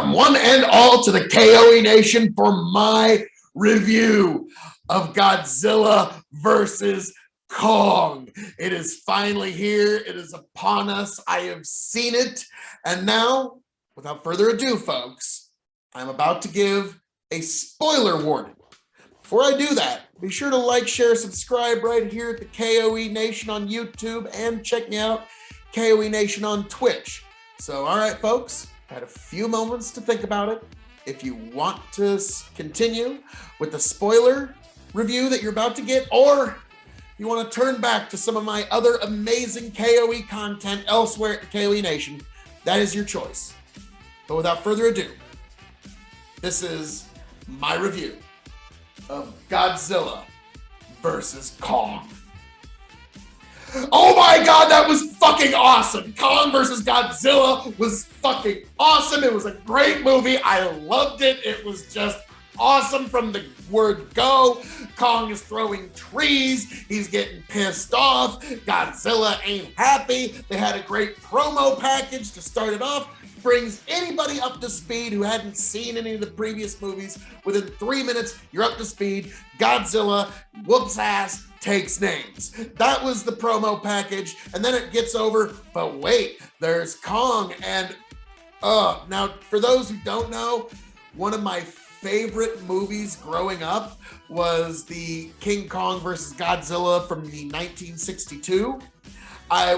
Welcome, one and all, to the K.O.E Nation for my review of Godzilla versus Kong. It is finally here. It is upon us. I have seen it. And now, without further ado, folks, I'm about to give a spoiler warning. Before I do that, be sure to like, share, subscribe right here at the K.O.E Nation on YouTube, and check me out, K.O.E Nation on Twitch. So, all right, folks, had a few moments to think about it. If you want to continue with the spoiler review that you're about to get, or you want to turn back to some of my other amazing K.O.E content elsewhere at the K.O.E Nation, that is your choice. But without further ado, this is my review of Godzilla versus Kong. Oh my God, that was fucking awesome. Kong versus Godzilla was fucking awesome. It was a great movie. I loved it. It was just awesome from the word go. Kong is throwing trees. He's getting pissed off. Godzilla ain't happy. They had a great promo package to start it off. Brings anybody up to speed who hadn't seen any of the previous movies. Within 3 minutes, you're up to speed. Godzilla whoops ass, takes names. That was the promo package, and then it gets over, but wait, there's Kong, and now for those who don't know, one of my favorite movies growing up was the King Kong versus Godzilla from the 1962.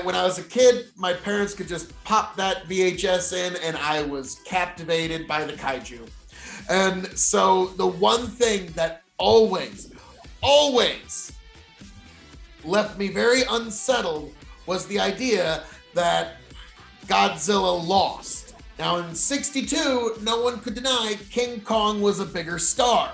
When I was a kid, my parents could just pop that VHS in, and I was captivated by the kaiju. And so the one thing that always left me very unsettled was the idea that Godzilla lost. Now in '62, no one could deny King Kong was a bigger star.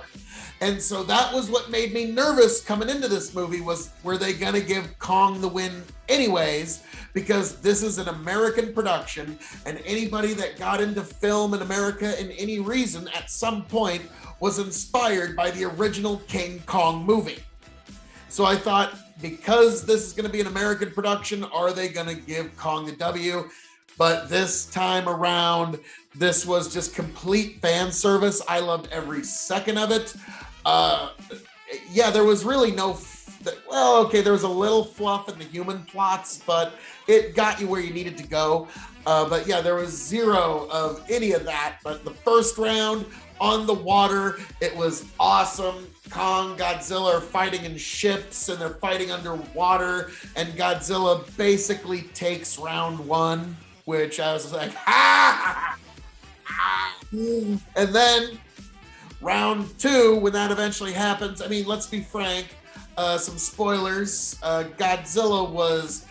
And so that was what made me nervous coming into this movie, was were they gonna give Kong the win anyways? Because this is an American production, and anybody that got into film in America in any reason at some point was inspired by the original King Kong movie. So I thought, because this is gonna be an American production, are they gonna give Kong the W? But this time around, this was just complete fan service. I loved every second of it. Yeah, there was really no, well, okay, there was a little fluff in the human plots, but it got you where you needed to go. But yeah, there was zero of any of that. But the first round on the water, it was awesome. Kong, Godzilla are fighting in ships, and they're fighting underwater, and Godzilla basically takes round one, which I was like, ha! And then round two, when that eventually happens, I mean, let's be frank, some spoilers. Godzilla was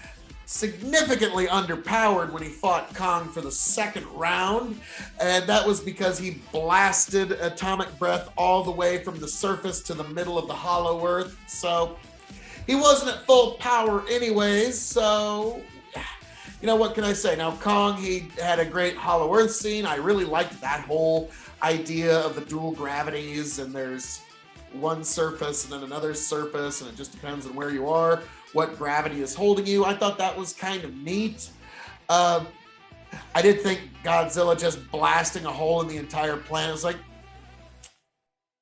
significantly underpowered when he fought Kong for the second round, and that was because he blasted atomic breath all the way from the surface to the middle of the hollow earth. So he wasn't at full power anyways, so you know, what can I say? Now, Kong, he had a great hollow earth scene. I really liked that whole idea of the dual gravities, and there's one surface and then another surface, and it just depends on where you are, what gravity is holding you. I thought that was kind of neat. I did think Godzilla just blasting a hole in the entire planet was like,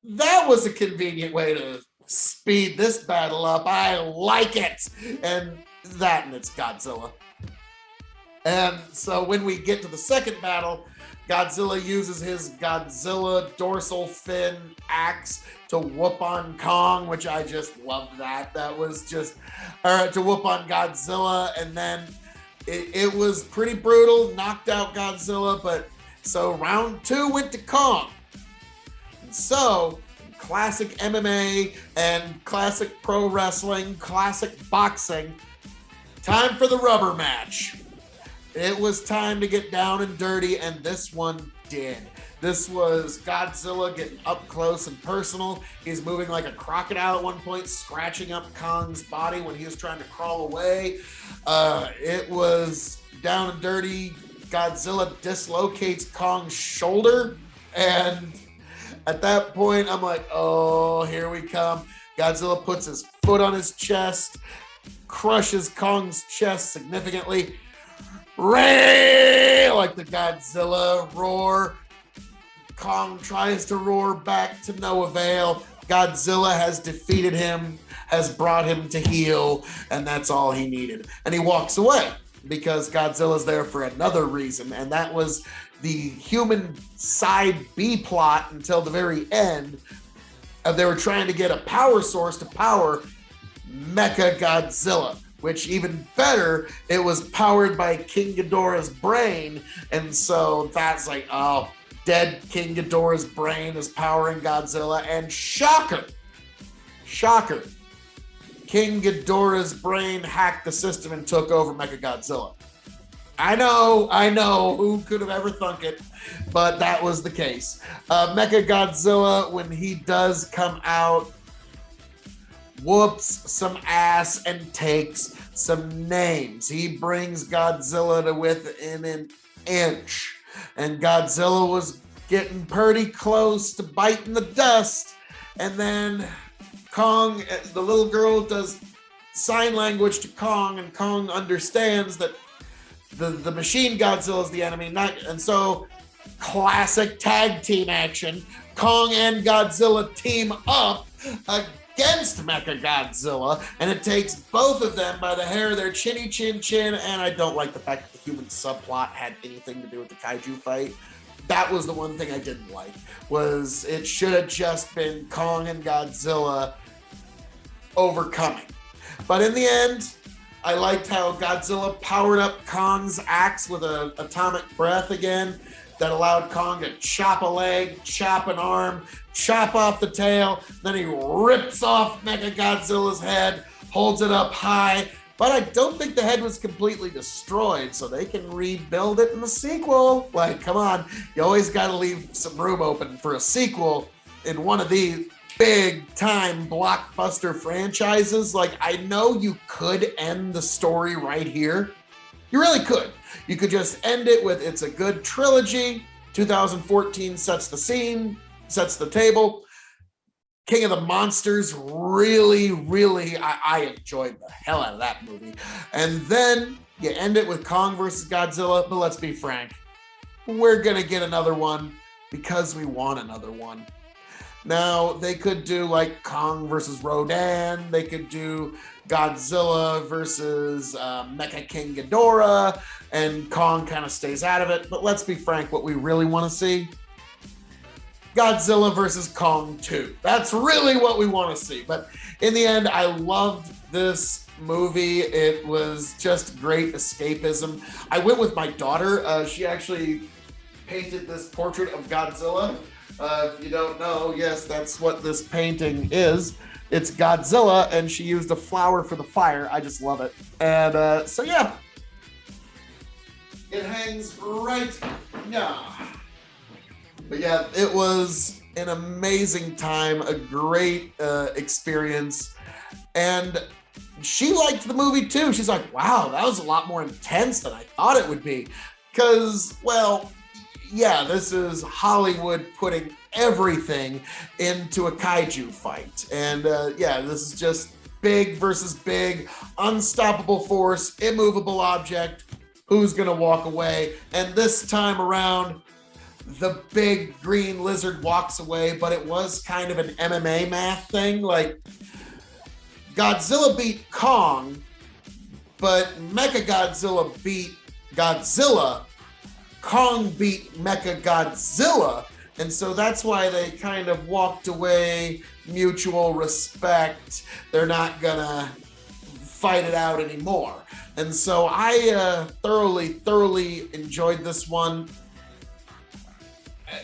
that was a convenient way to speed this battle up. I like it. And it's Godzilla. And so when we get to the second battle, Godzilla uses his Godzilla dorsal fin axe to whoop on Kong, which I just loved that. That was just, to whoop on Godzilla. And then it was pretty brutal, knocked out Godzilla. But so round two went to Kong. And so classic MMA and classic pro wrestling, classic boxing, time for the rubber match. It was time to get down and dirty, and this one did. This was Godzilla getting up close and personal. He's moving like a crocodile at one point, scratching up Kong's body when he was trying to crawl away. It was down and dirty. Godzilla dislocates Kong's shoulder, and at that point, I'm like, oh, here we come. Godzilla puts his foot on his chest, crushes Kong's chest significantly. Like the Godzilla roar. Kong tries to roar back to no avail. Godzilla has defeated him, has brought him to heel, and that's all he needed. And he walks away because Godzilla's there for another reason, and that was the human side B plot until the very end. They were trying to get a power source to power Mecha Godzilla, which even better, it was powered by King Ghidorah's brain. And so that's like, oh, dead King Ghidorah's brain is powering Godzilla. And shocker, King Ghidorah's brain hacked the system and took over Mechagodzilla. I know, who could have ever thunk it, but that was the case. Mechagodzilla, when he does come out, whoops some ass and takes some names. He brings Godzilla to within an inch, and Godzilla was getting pretty close to biting the dust, and then Kong, the little girl, does sign language to Kong, and Kong understands that the machine Godzilla is the enemy, and so classic tag team action. Kong and Godzilla team up against Mechagodzilla, and it takes both of them by the hair of their chinny chin chin. And I don't like the fact that the human subplot had anything to do with the kaiju fight. That was the one thing I didn't like, was it should have just been Kong and Godzilla overcoming. But in the end, I liked how Godzilla powered up Kong's axe with an atomic breath again that allowed Kong to chop a leg, chop an arm, chop off the tail. Then he rips off Mechagodzilla's head, holds it up high. But I don't think the head was completely destroyed, so they can rebuild it in the sequel. Like, come on, you always got to leave some room open for a sequel in one of these big time blockbuster franchises. Like, I know you could end the story right here. You really could. You could just end it with, it's a good trilogy. 2014 sets the scene, sets the table. King of the Monsters, really, I enjoyed the hell out of that movie. And then you end it with Kong versus Godzilla. But let's be frank, we're gonna get another one because we want another one. Now, they could do like Kong versus Rodan. They could do Godzilla versus Mecha King Ghidorah, and Kong kind of stays out of it. But let's be frank, what we really want to see, Godzilla versus Kong 2. That's really what we want to see. But in the end, I loved this movie. It was just great escapism. I went with my daughter. She actually painted this portrait of Godzilla. If you don't know, yes, that's what this painting is. It's Godzilla, and she used a flower for the fire. I just love it. And so, yeah. It hangs right now. But yeah, it was an amazing time, a great experience. And she liked the movie too. She's like, wow, that was a lot more intense than I thought it would be. Because, well, yeah, this is Hollywood putting everything into a kaiju fight. And yeah, this is just big versus big, unstoppable force, immovable object. Who's gonna walk away? And this time around, the big green lizard walks away, but it was kind of an MMA math thing. Like, Godzilla beat Kong, but Mechagodzilla beat Godzilla. Kong beat Mechagodzilla, and so that's why they kind of walked away, mutual respect. They're not gonna fight it out anymore. And so I thoroughly enjoyed this one.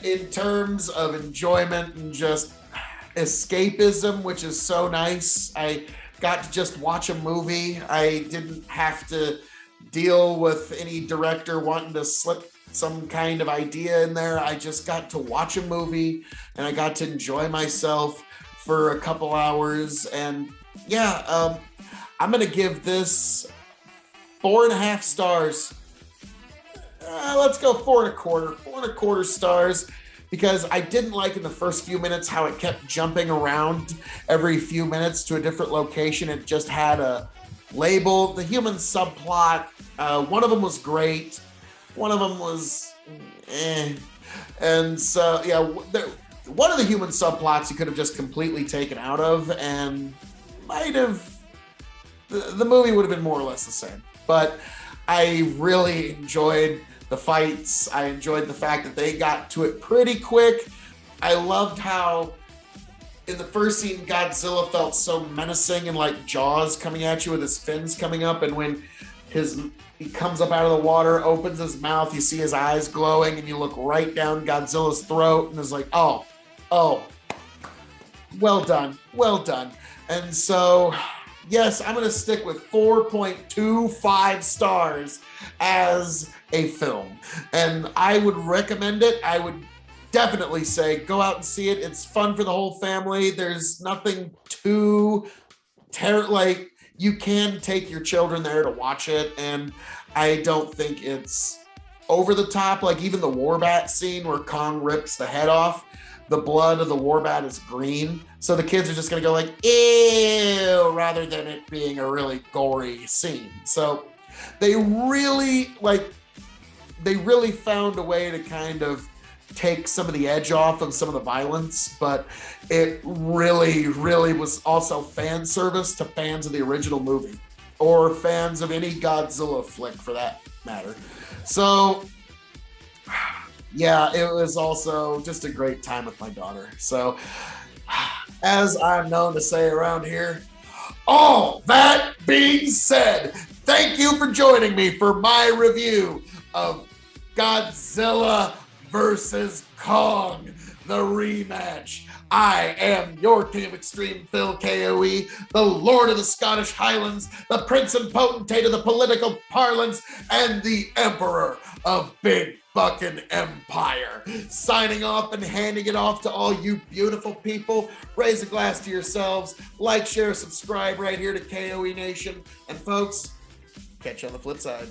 In terms of enjoyment and just escapism, which is so nice. I got to just watch a movie. I didn't have to deal with any director wanting to slip some kind of idea in there. I just got to watch a movie, and I got to enjoy myself for a couple hours. And yeah, I'm gonna give this 4.5 stars. Let's go 4.25. 4.25 stars, because I didn't like in the first few minutes how it kept jumping around every few minutes to a different location. It just had a label. The human subplot, one of them was great. One of them was And so, yeah, one of the human subplots you could have just completely taken out of, and might have, the movie would have been more or less the same. But I really enjoyed the fights. I enjoyed the fact that they got to it pretty quick. I loved how in the first scene, Godzilla felt so menacing and like Jaws coming at you with his fins coming up. And when he comes up out of the water, opens his mouth, you see his eyes glowing, and you look right down Godzilla's throat, and it's like, oh, well done, well done. And so, yes, I'm going to stick with 4.25 stars as a film. And I would recommend it. I would definitely say go out and see it. It's fun for the whole family. There's nothing too like, you can take your children there to watch it, and I don't think it's over the top. Like even the Warbat scene where Kong rips the head off, the blood of the Warbat is green, so the kids are just gonna go like, ew, rather than it being a really gory scene. So they really found a way to kind of take some of the edge off of some of the violence, but it really was also fan service to fans of the original movie, or fans of any Godzilla flick for that matter. So yeah, it was also just a great time with my daughter. So as I'm known to say around here, all that being said, thank you for joining me for my review of Godzilla versus Kong, the rematch. I am your King of Extreme Phil, K.O.E., the Lord of the Scottish Highlands, the Prince and Potentate of the political parlance, and the Emperor of Big Buckin' Empire. Signing off and handing it off to all you beautiful people. Raise a glass to yourselves. Like, share, subscribe right here to K.O.E. Nation. And folks, catch you on the flip side.